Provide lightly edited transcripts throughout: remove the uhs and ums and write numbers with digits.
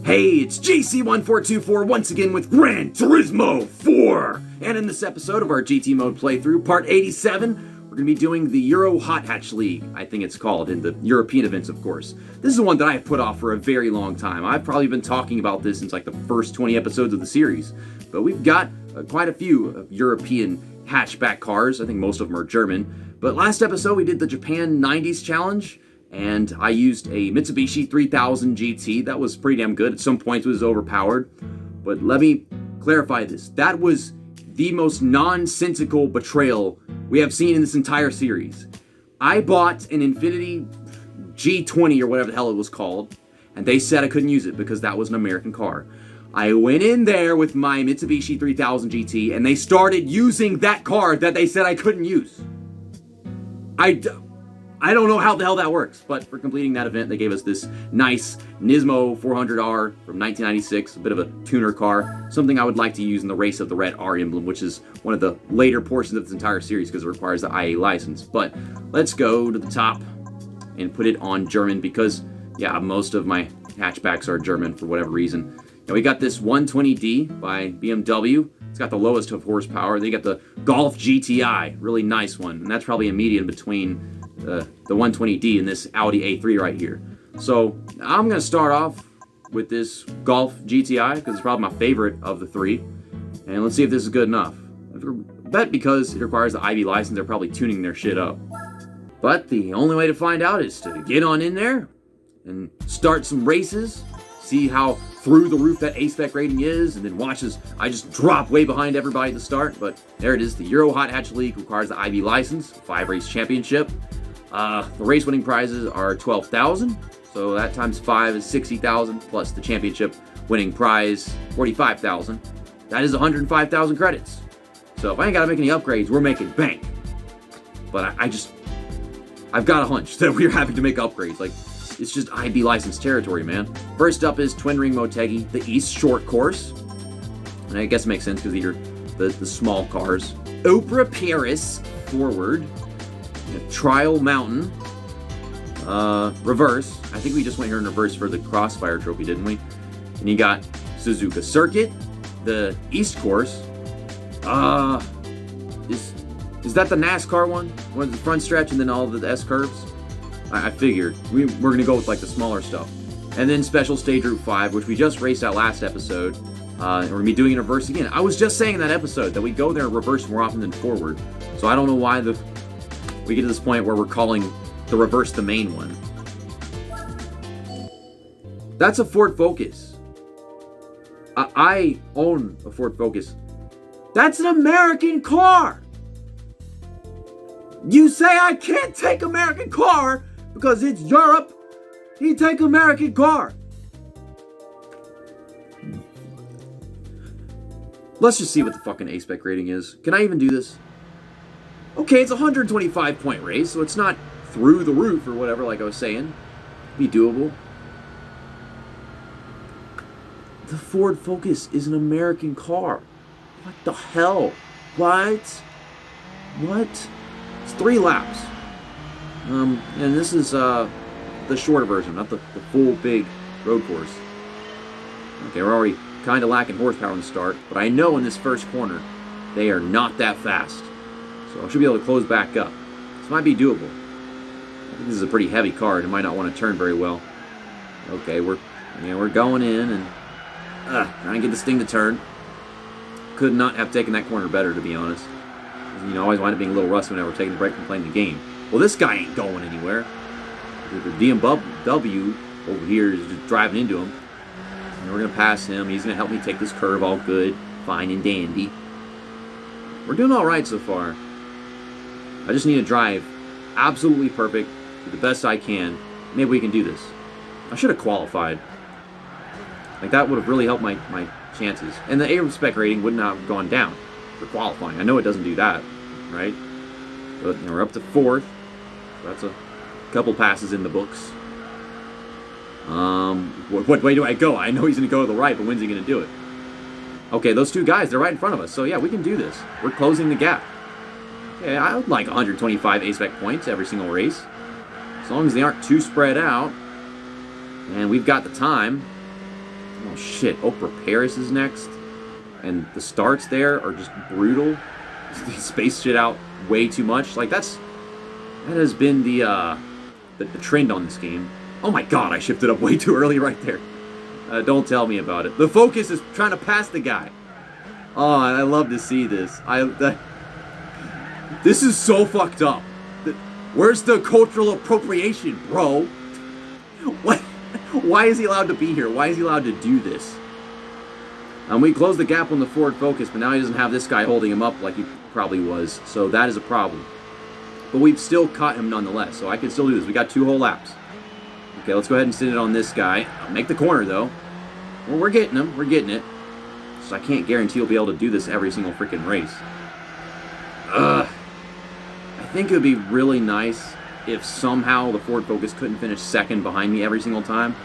Hey, it's GC1424 once again with Gran Turismo 4! And in this episode of our GT mode playthrough, part 87, we're going to be doing the Euro Hot Hatch League, I think it's called, in the European events, of course. This is one that I've put off for a very long time. I've probably been talking about this since like the first 20 episodes of the series. But we've got quite a few European hatchback cars. I think most of them are German. But last episode we did the Japan 90s challenge, and I used a Mitsubishi 3000 GT. That was pretty damn good. At some points it was overpowered. But let me clarify this. That was the most nonsensical betrayal we have seen in this entire series. I bought an Infiniti G20 or whatever the hell it was called, and they said I couldn't use it because that was an American car. I went in there with my Mitsubishi 3000 GT, and they started using that car that they said I couldn't use. I don't know how the hell that works, but for completing that event, they gave us this nice Nismo 400R from 1996, a bit of a tuner car, something I would like to use in the race of the red R emblem, which is one of the later portions of this entire series because it requires the IA license. But let's go to the top and put it on German because, yeah, most of my hatchbacks are German for whatever reason. Now we got this 120D by BMW. It's got the lowest of horsepower. They got the Golf GTI, really nice one, and that's probably a median between the 120D and this Audi A3 right here. So I'm going to start off with this Golf GTI because it's probably my favorite of the three, and let's see if this is good enough. I bet because it requires the IB license, they're probably tuning their shit up. But the only way to find out is to get on in there and start some races, see how through the roof that A-Spec rating is, and then watch as I just drop way behind everybody at the start. But there it is. The Euro Hot Hatch League requires the IB license, 5-race championship. The race winning prizes are 12,000, so that times 5 is 60,000, plus the championship winning prize 45,000. That is 105,000 credits. So if I ain't got to make any upgrades, we're making bank. But I've got a hunch that we're having to make upgrades. Like, it's just IB licensed territory, man. First up is Twin Ring Motegi, the East Short Course. And I guess it makes sense because these are the small cars. Opera Paris Forward. Trial Mountain. Reverse. I think we just went here in reverse for the Crossfire Trophy, didn't we? And you got Suzuka Circuit, the East Course. Is that the NASCAR one? One the front stretch and then all the S curves? I figured. We're going to go with like the smaller stuff. And then Special Stage Route 5, which we just raced out last episode. And we're going to be doing in reverse again. I was just saying in that episode that we go there in reverse more often than forward. So I don't know why we get to this point where we're calling the reverse the main one. That's a Ford Focus. I own a Ford Focus. That's an American car! You say I can't take American car because it's Europe. You take American car. Let's just see what the fucking A-Spec rating is. Can I even do this? Okay, it's a 125 point race, so it's not through the roof or whatever, like I was saying. Be doable. The Ford Focus is an American car. What the hell? What? It's 3 laps. And this is the shorter version, not the full big road course. Okay, we're already kind of lacking horsepower in the start, but I know in this first corner they are not that fast. So I should be able to close back up. This might be doable. I think this is a pretty heavy car and it might not want to turn very well. Okay, we're going in and trying to get this thing to turn. Could not have taken that corner better, to be honest. You know, I always wind up being a little rusty whenever we're taking the break from playing the game. Well, this guy ain't going anywhere. The BMW over here is just driving into him. And we're going to pass him. He's going to help me take this curve all good, fine and dandy. We're doing all right so far. I just need to drive absolutely perfect, do the best I can. Maybe we can do this. I should have qualified. Like, that would have really helped my chances. And the A-Spec rating would not have gone down for qualifying. I know it doesn't do that, right? But we're up to 4th. So that's a couple passes in the books. What way do I go? I know he's going to go to the right, but when's he going to do it? Okay, those two guys, they're right in front of us. So yeah, we can do this. We're closing the gap. Okay, I would like 125 A-Spec points every single race. As long as they aren't too spread out. And we've got the time. Oh shit, Oprah Paris is next. And the starts there are just brutal. They space shit out way too much. Like that has been the trend on this game. Oh my god, I shifted up way too early right there. Don't tell me about it. The focus is trying to pass the guy. Oh, I love to see this. This is so fucked up. Where's the cultural appropriation, bro? What? Why is he allowed to be here? Why is he allowed to do this? We closed the gap on the Ford Focus, but now he doesn't have this guy holding him up like he probably was. So that is a problem. But we've still caught him nonetheless, so I can still do this. We got 2 whole laps. Okay, let's go ahead and sit it on this guy. Make the corner, though. Well, we're getting him. We're getting it. So I can't guarantee we'll be able to do this every single freaking race. I think it would be really nice if somehow the Ford Focus couldn't finish second behind me every single time.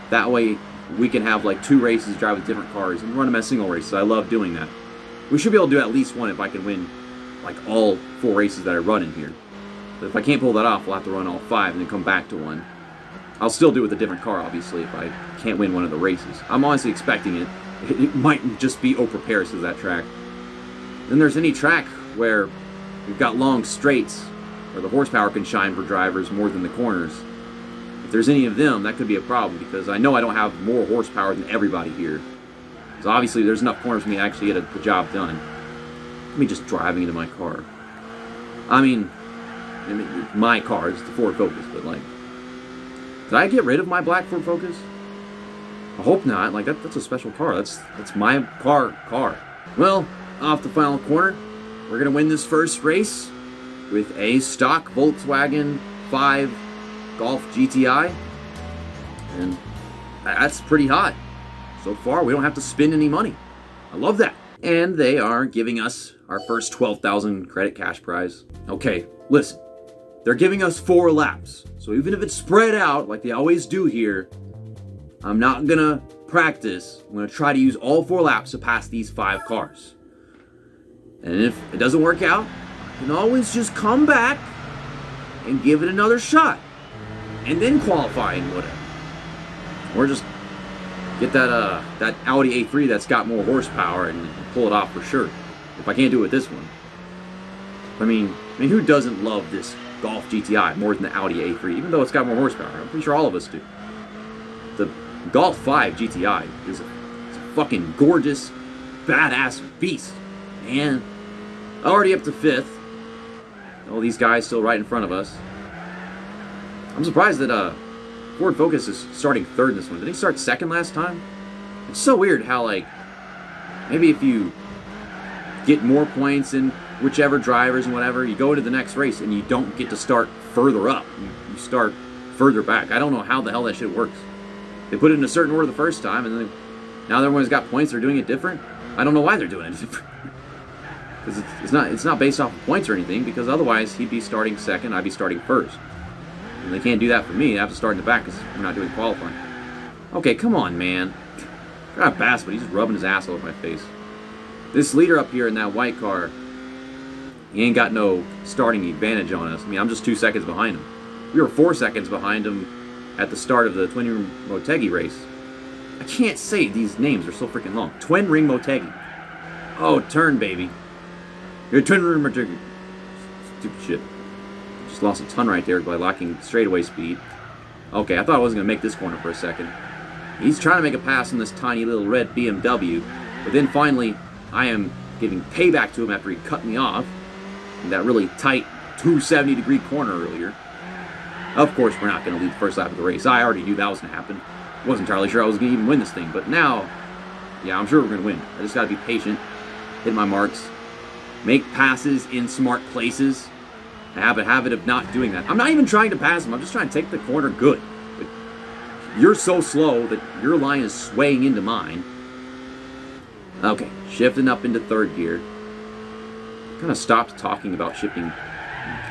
That way, we can have like 2 races, drive with different cars, and run them as single races. I love doing that. We should be able to do at least one if I can win like all 4 races that I run in here. But if I can't pull that off, we'll have to run all 5 and then come back to one. I'll still do it with a different car, obviously, if I can't win one of the races. I'm honestly expecting it. It might just be Oprah Paris as that track. Then there's any track where we've got long straights where the horsepower can shine for drivers more than the corners. If there's any of them, that could be a problem because I know I don't have more horsepower than everybody here. So obviously there's enough corners for me to actually get the job done. Let me just driving into my car. I mean my car, it's the Ford Focus, but like, did I get rid of my black Ford Focus? I hope not. Like that's a special car. That's my car. Well, off the final corner, we're gonna win this first race with a stock Volkswagen 5 Golf GTI, and that's pretty hot. So far, we don't have to spend any money. I love that. And they are giving us our first 12,000 credit cash prize. Okay, listen. They're giving us 4 laps. So even if it's spread out like they always do here, I'm not gonna practice. I'm gonna try to use all 4 laps to pass these 5 cars. And if it doesn't work out, I can always just come back and give it another shot. And then qualify and whatever. Or just get that Audi A3 that's got more horsepower and pull it off for sure. If I can't do it with this one. I mean, who doesn't love this Golf GTI more than the Audi A3, even though it's got more horsepower? I'm pretty sure all of us do. The Golf 5 GTI is a fucking gorgeous, badass beast. And already up to 5th. All these guys still right in front of us. I'm surprised that Ford Focus is starting 3rd in this one. Did he start 2nd last time? It's so weird how, like, maybe if you get more points in whichever drivers and whatever, you go into the next race and you don't get to start further up. You start further back. I don't know how the hell that shit works. They put it in a certain order the first time, and then now that everyone's got points, they're doing it different. I don't know why they're doing it different. Because it's not based off of points or anything, because otherwise he'd be starting 2nd, I'd be starting 1st. And they can't do that for me. I have to start in the back because we're not doing qualifying. Okay, come on, man. Got Bass, but he's just rubbing his ass over my face. This leader up here in that white car, he ain't got no starting advantage on us. I mean, I'm just 2 seconds behind him. We were 4 seconds behind him at the start of the Twin Ring Motegi race. I can't say these names are so freaking long. Twin Ring Motegi. Oh, turn, baby. You're Twin Ring Motegi. Stupid shit. Just lost a ton right there by lacking straightaway speed. Okay, I thought I wasn't going to make this corner for a second. He's trying to make a pass on this tiny little red BMW, but then finally I am giving payback to him after he cut me off in that really tight 270-degree corner earlier. Of course, we're not going to lead the first lap of the race. I already knew that was going to happen. Wasn't entirely sure I was going to even win this thing, but now, yeah, I'm sure we're going to win. I just got to be patient, hit my marks, make passes in smart places. I have a habit of not doing that. I'm not even trying to pass him. I'm just trying to take the corner good. But you're so slow that your line is swaying into mine. Okay, shifting up into 3rd gear. Kind of stopped talking about shifting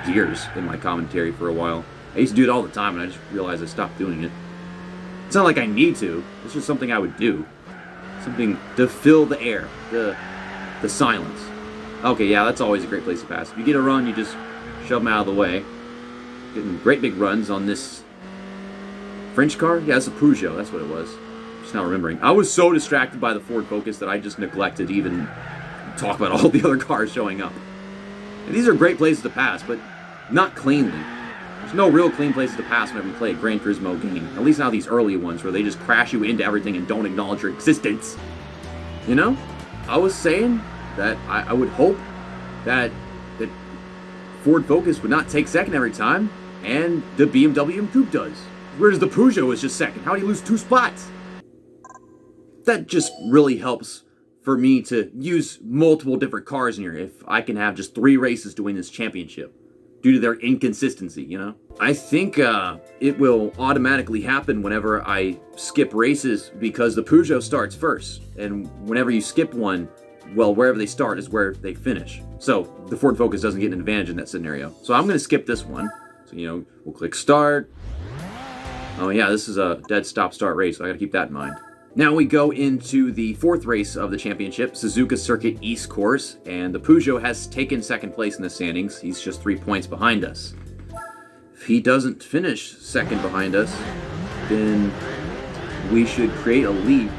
gears in my commentary for a while. I used to do it all the time, and I just realized I stopped doing it. It's not like I need to. It's just something I would do. Something to fill the air, the silence. Okay, yeah, that's always a great place to pass. If you get a run, you just shove them out of the way. Getting great big runs on this French car. Yeah, it's a Peugeot. That's what it was. Just now remembering. I was so distracted by the Ford Focus that I just neglected to even talk about all the other cars showing up. And these are great places to pass, but not cleanly. There's no real clean places to pass whenever you play a Gran Turismo game. At least not these early ones where they just crash you into everything and don't acknowledge your existence. You know? I was saying that I would hope that Ford Focus would not take second every time, and the BMW M Coupe does. Whereas the Peugeot is just second. How do you lose 2 spots? That just really helps for me to use multiple different cars in here if I can have just 3 races to win this championship due to their inconsistency, you know? I think it will automatically happen whenever I skip races because the Peugeot starts first. And whenever you skip one, well, wherever they start is where they finish. So the Ford Focus doesn't get an advantage in that scenario. So I'm going to skip this one. So, you know, we'll click start. Oh yeah, this is a dead stop start race, so I got to keep that in mind. Now we go into the 4th race of the championship, Suzuka Circuit East Course, and the Peugeot has taken second place in the standings. He's just 3 points behind us. If he doesn't finish second behind us, then we should create a lead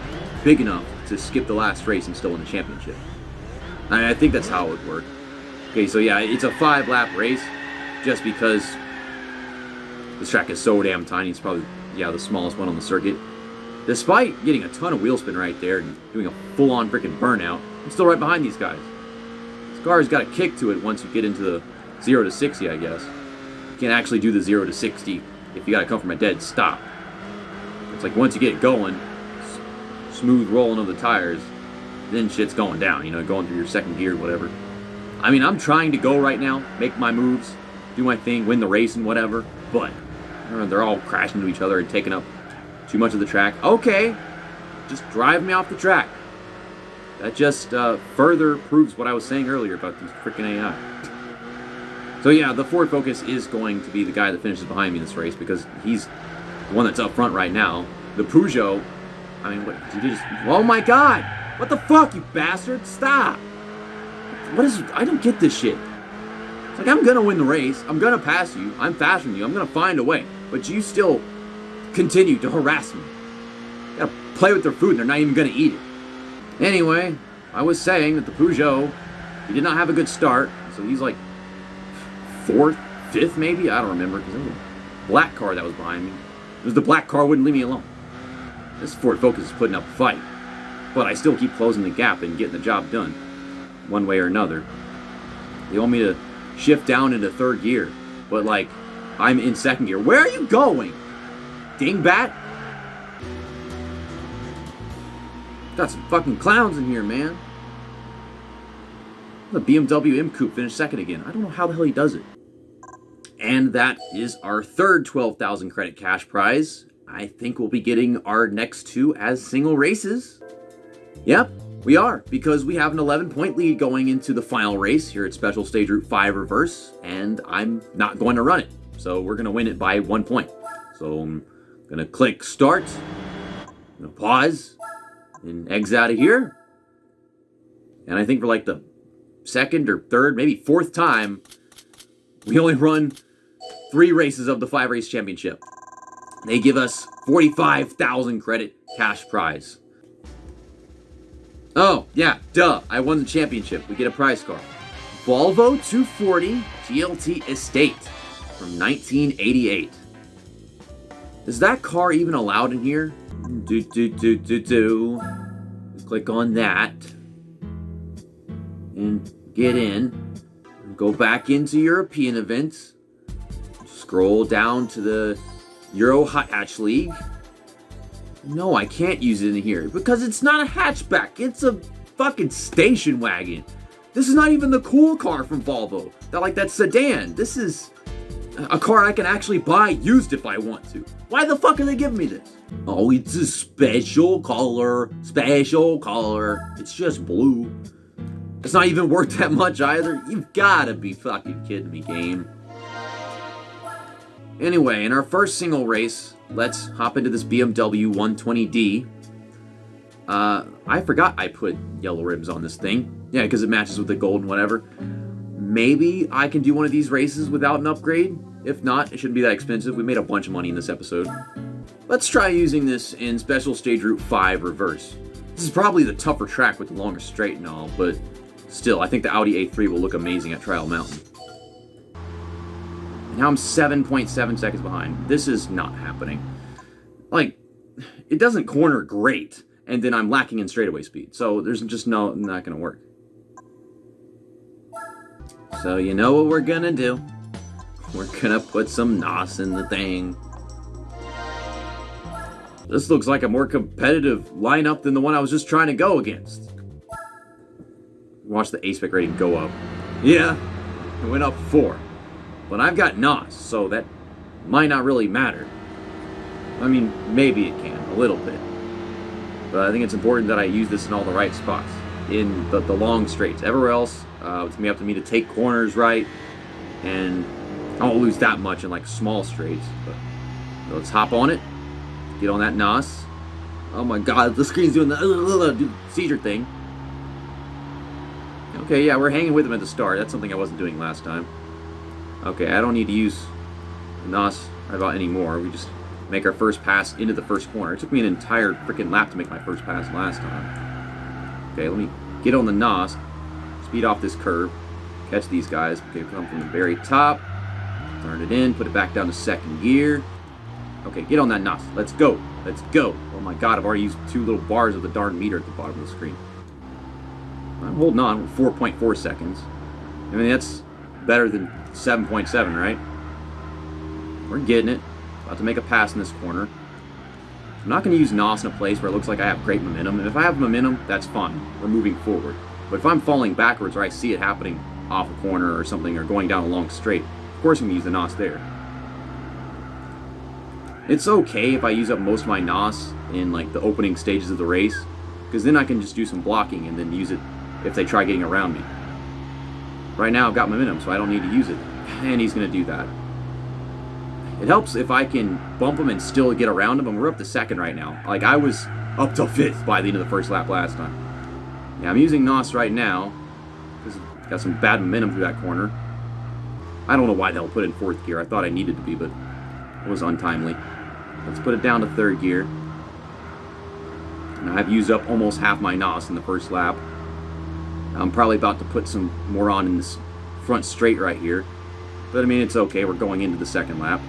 big enough to skip the last race and still win the championship. I think that's how it would work. Okay, so yeah, it's a 5-lap race, just because this track is so damn tiny. It's probably, yeah, the smallest one on the circuit. Despite getting a ton of wheel spin right there and doing a full-on freaking burnout, I'm still right behind these guys. This car's got a kick to it once you get into the 0 to 60, I guess. You can't actually do the 0 to 60 if you gotta come from a dead stop. It's like once you get it going, smooth rolling of the tires, then shit's going down, you know, going through your second gear, whatever. I mean, I'm trying to go right now, make my moves, do my thing, win the race and whatever, but I don't know, they're all crashing into each other and taking up too much of the track. Okay, just drive me off the track. That just further proves what I was saying earlier about these freaking AI. So yeah, the Ford Focus is going to be the guy that finishes behind me in this race because he's the one that's up front right now. The Peugeot, I mean, what did you just? Oh my God! What the fuck, you bastard! Stop! What is? I don't get this shit. It's like I'm gonna win the race. I'm gonna pass you. I'm faster than you. I'm gonna find a way. But you still continue to harass me. You gotta play with their food and they're not even gonna eat it. Anyway, I was saying that the Peugeot, he did not have a good start, so he's like 4th, 5th maybe? I don't remember, because there was a black car that was behind me. It was the black car wouldn't leave me alone. This Ford Focus is putting up a fight. But I still keep closing the gap and getting the job done, one way or another. They want me to shift down into 3rd gear, but like, I'm in 2nd gear. Where are you going? Dingbat? Got some fucking clowns in here, man. The BMW M Coupe finished 2nd again. I don't know how the hell he does it. And that is our 3rd 12,000 credit cash prize. I think we'll be getting our next 2 as single races. Yep, we are, because we have an 11-point lead going into the final race here at Special Stage Route 5 Reverse, and I'm not going to run it. So we're going to win it by 1 point. So I'm going to click start, I'm going to pause, and exit out of here. And I think for like the 2nd or 3rd, maybe 4th time, we only run 3 races of the 5-race championship. They give us 45,000 credit cash prize. Oh, yeah, duh, I won the championship. We get a prize car. Volvo 240 GLT Estate from 1988. Is that car even allowed in here? Click on that. And get in. Go back into European events. Scroll down to the Euro Hot Hatch League. No, I can't use it in here because it's not a hatchback. It's a fucking station wagon. This is not even the cool car from Volvo. That sedan. This is a car I can actually buy used if I want to. Why the fuck are they giving me this? Oh, it's a special color. Special color. It's just blue. It's not even worth that much either. You've gotta be fucking kidding me, game. Anyway, in our first single race, let's hop into this BMW 120D. I forgot I put yellow rims on this thing. Yeah, because it matches with the gold and whatever. Maybe I can do one of these races without an upgrade. If not, it shouldn't be that expensive. We made a bunch of money in this episode. Let's try using this in Special Stage Route 5 Reverse. This is probably the tougher track with the longer straight and all, but still, I think the Audi A3 will look amazing at Trial Mountain. Now I'm 7.7 seconds behind. This is not happening. Like, it doesn't corner great, and then I'm lacking in straightaway speed, so there's just not gonna work. So you know what we're gonna do? We're gonna put some NOS in the thing. This looks like a more competitive lineup than the one I was just trying to go against. Watch the A-Spec rating go up. Yeah, it went up 4. But I've got NOS, so that might not really matter. I mean, maybe it can, a little bit. But I think it's important that I use this in all the right spots. In the long straights. Everywhere else, it's going to be up to me to take corners right. And I won't lose that much in like small straights. But let's hop on it. Get on that NOS. Oh my god, the screen's doing the seizure thing. Okay, yeah, we're hanging with him at the start. That's something I wasn't doing last time. Okay, I don't need to use NOS about anymore. We just make our first pass into the first corner. It took me an entire freaking lap to make my first pass last time. Okay, let me get on the NOS. Speed off this curve. Catch these guys. Okay, come from the very top. Turn it in. Put it back down to second gear. Okay, get on that NOS. Let's go. Let's go. Oh my god, I've already used 2 little bars of the darn meter at the bottom of the screen. I'm holding on with 4.4 seconds. I mean, that's better than 7.7, right? We're getting it. About to make a pass in this corner. I'm not going to use NOS in a place where it looks like I have great momentum. And if I have momentum, that's fine. We're moving forward. But if I'm falling backwards or I see it happening off a corner or something or going down a long straight, of course I'm going to use the NOS there. It's okay if I use up most of my NOS in like the opening stages of the race, because then I can just do some blocking and then use it if they try getting around me. Right now I've got momentum, so I don't need to use it. And he's going to do that. It helps if I can bump him and still get around him, and we're up to second right now. Like, I was up to 5th by the end of the first lap last time. Yeah, I'm using NOS right now, because I've got some bad momentum through that corner. I don't know why they'll put it in 4th gear. I thought I needed to be, but it was untimely. Let's put it down to 3rd gear. And I've used up almost half my NOS in the first lap. I'm probably about to put some more on in this front straight right here. But I mean, it's okay. We're going into the second lap.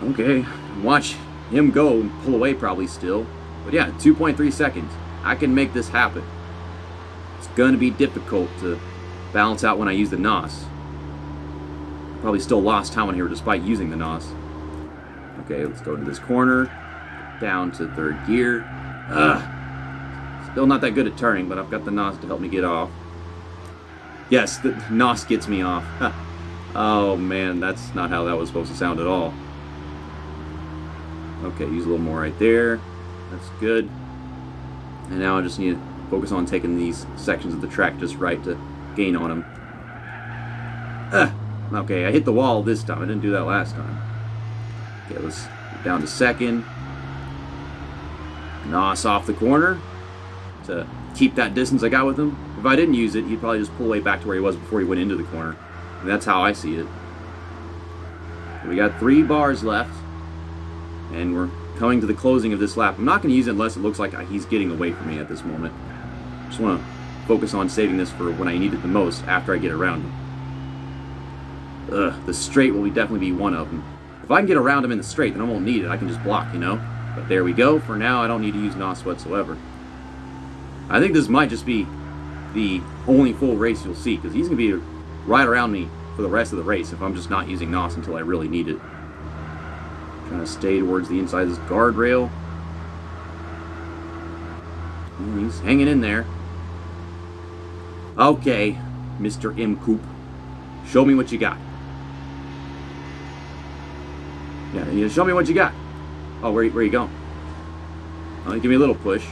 Okay, watch him go and pull away probably still. But yeah, 2.3 seconds. I can make this happen. It's going to be difficult to balance out when I use the NOS. Probably still lost time on here despite using the NOS. Okay, let's go to this corner. Down to 3rd gear. Still not that good at turning, but I've got the NOS to help me get off. Yes, the NOS gets me off. Oh man, that's not how that was supposed to sound at all. Okay, use a little more right there. That's good. And now I just need to focus on taking these sections of the track just right to gain on them. Okay, I hit the wall this time. I didn't do that last time. Okay, let's get down to 2nd. NOS off the corner to keep that distance I got with him. If I didn't use it, he'd probably just pull way back to where he was before he went into the corner. And that's how I see it. We got 3 bars left. And we're coming to the closing of this lap. I'm not going to use it unless it looks like he's getting away from me at this moment. Just want to focus on saving this for when I need it the most after I get around him. The straight will definitely be one of them. If I can get around him in the straight, then I won't need it. I can just block, you know? But there we go. For now, I don't need to use NOS whatsoever. I think this might just be the only full race you'll see, because he's going to be right around me for the rest of the race if I'm just not using NOS until I really need it. Trying to stay towards the inside of this guardrail. And he's hanging in there. Okay, Mr. M. Coop. Show me what you got. Yeah, show me what you got. Oh, where you going? Oh, give me a little push.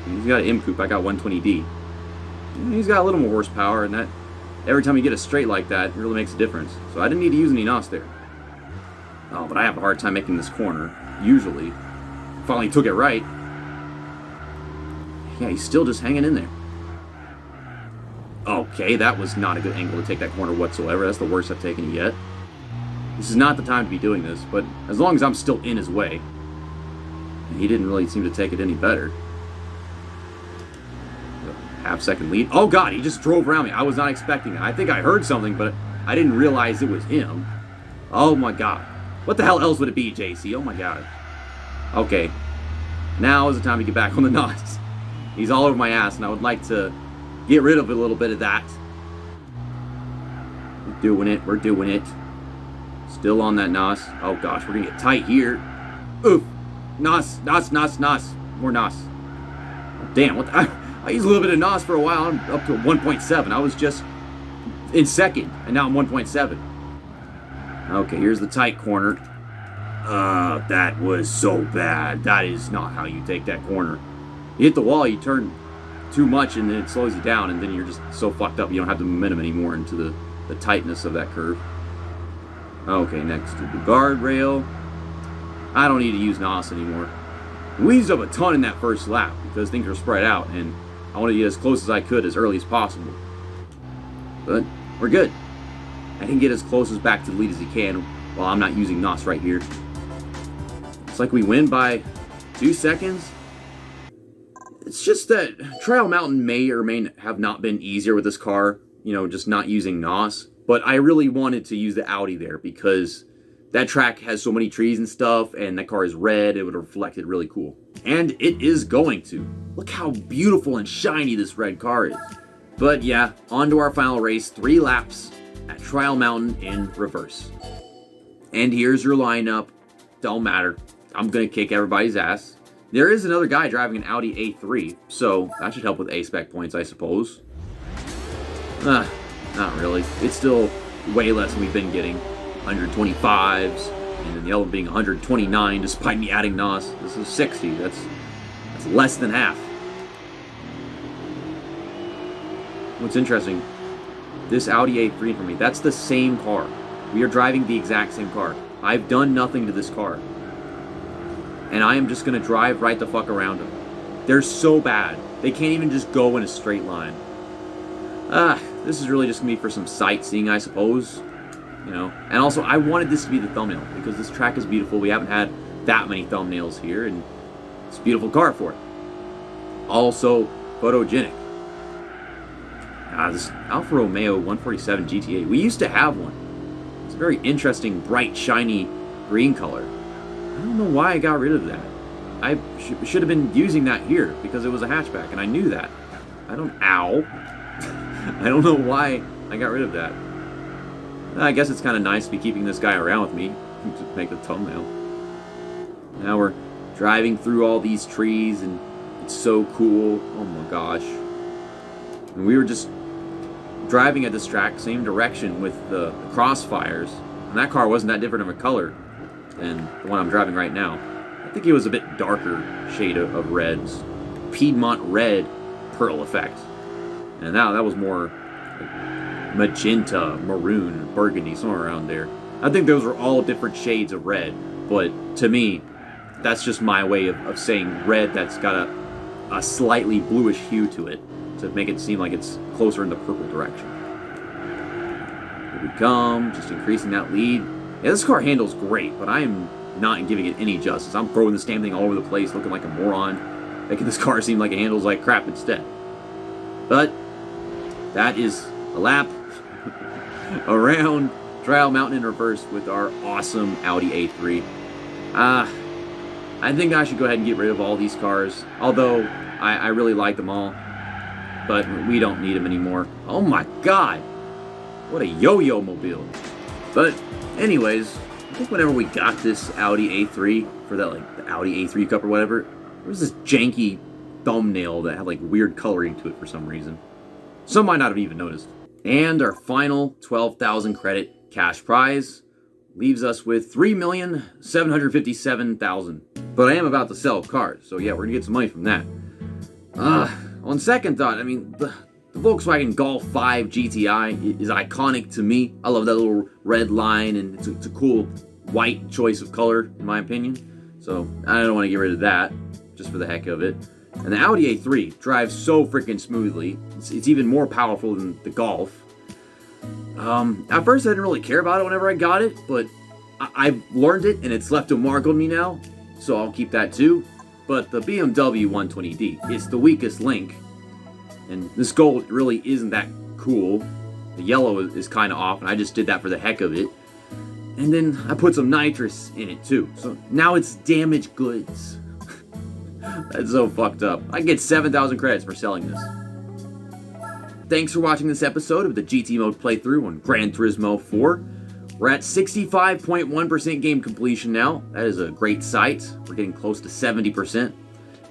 He's got an M Coupe. I got 120D. He's got a little more horsepower, and that every time you get a straight like that, it really makes a difference. So I didn't need to use any NOS there. Oh, but I have a hard time making this corner, usually. Finally took it right. Yeah, he's still just hanging in there. Okay, that was not a good angle to take that corner whatsoever. That's the worst I've taken it yet. This is not the time to be doing this, but as long as I'm still in his way. He didn't really seem to take it any better. Half-second lead. Oh god, he just drove around me. I was not expecting it. I think I heard something, but I didn't realize it was him. Oh my god. What the hell else would it be, JC? Oh my god. Okay. Now is the time to get back on the NOS. He's all over my ass, and I would like to get rid of a little bit of that. We're doing it. We're doing it. Still on that NOS. Oh gosh, we're gonna get tight here. Oof. NOS, NOS, NOS, NOS. More NOS. Oh, damn, what the... I used a little bit of NOS for a while. I'm up to 1.7. I was just in second, and now I'm 1.7. Okay, here's the tight corner. That was so bad. That is not how you take that corner. You hit the wall, you turn too much, and then it slows you down, and then you're just so fucked up you don't have the momentum anymore into the tightness of that curve. Okay, next to the guardrail. I don't need to use NOS anymore. We used up a ton in that first lap because things are spread out, and I wanted to get as close as I could as early as possible. But we're good. I can get as close as back to the lead as he can while I'm not using NOS right here. It's like we win by 2 seconds. It's just that Trial Mountain may or may have not been easier with this car, you know, just not using NOS. But I really wanted to use the Audi there because that track has so many trees and stuff, and that car is red. It would have reflected really cool. And it is going to. Look how beautiful and shiny this red car is. But yeah, on to our final race, 3 laps at Trial Mountain in reverse. And here's your lineup. Don't matter. I'm going to kick everybody's ass. There is another guy driving an Audi A3, so that should help with A-spec points, I suppose. Not really. It's still way less than we've been getting. 125s, and then the other one being 129, despite me adding NOS. This is 60. That's less than half. What's interesting, this Audi A3 for me, that's the same car. We are driving the exact same car. I've done nothing to this car. And I am just going to drive right the fuck around them. They're so bad. They can't even just go in a straight line. This is really just going to be for some sightseeing, I suppose. You know, and also I wanted this to be the thumbnail because this track is beautiful. We haven't had that many thumbnails here, and it's a beautiful car for it. Also photogenic. This Alfa Romeo 147 GT8. We used to have one. It's a very interesting, bright, shiny green color. I don't know why I got rid of that. I should have been using that here because it was a hatchback, and I knew that. Ow. I don't know why I got rid of that. I guess it's kind of nice to be keeping this guy around with me to make the thumbnail. Now we're driving through all these trees, and it's so cool. Oh my gosh. And we were just driving at this track, same direction with the crossfires, and that car wasn't that different of a color than the one I'm driving right now. I think it was a bit darker shade of reds. Piedmont red pearl effect. And now that was more magenta, maroon, burgundy, somewhere around there. I think those are all different shades of red, but to me, that's just my way of saying red that's got a slightly bluish hue to it to make it seem like it's closer in the purple direction. Here we come, just increasing that lead. Yeah, this car handles great, but I am not giving it any justice. I'm throwing this damn thing all over the place, looking like a moron, making this car seem like it handles like crap instead. But that is a lap around Trial Mountain in reverse with our awesome Audi A3. I think I should go ahead and get rid of all these cars, although I really like them all, but we don't need them anymore. Oh my god, what a yo-yo mobile. But anyways, I think whenever we got this Audi A3 for that, like the Audi A3 Cup or whatever, there was this janky thumbnail that had like weird coloring to it for some reason. Some might not have even noticed. And our final 12,000 credit cash prize leaves us with 3,757,000. But I am about to sell cars, so yeah, we're gonna get some money from that. On second thought, I mean, the Volkswagen Golf 5 GTI is iconic to me. I love that little red line, and it's a cool white choice of color, in my opinion. So I don't want to get rid of that, just for the heck of it. And the Audi A3 drives so freaking smoothly. It's even more powerful than the Golf. At first I didn't really care about it whenever I got it, but I've learned it, and it's left a mark on me now, so I'll keep that too. But the BMW 120D is the weakest link, and this gold really isn't that cool. The yellow is kind of off, and I just did that for the heck of it. And then I put some nitrous in it too, so now it's damaged goods. That's so fucked up. I get 7,000 credits for selling this. Thanks for watching this episode of the GT Mode playthrough on Gran Turismo 4. We're at 65.1% game completion now. That is a great sight. We're getting close to 70%.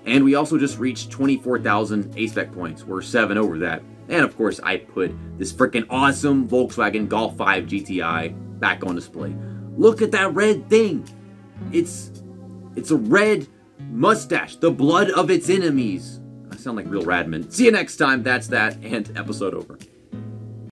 And we also just reached 24,000 A-Spec points. We're 7 over that. And of course, I put this freaking awesome Volkswagen Golf 5 GTI back on display. Look at that red thing. It's a red mustache, the blood of its enemies. I sound like real Radman. See you next time. That's that, and episode over.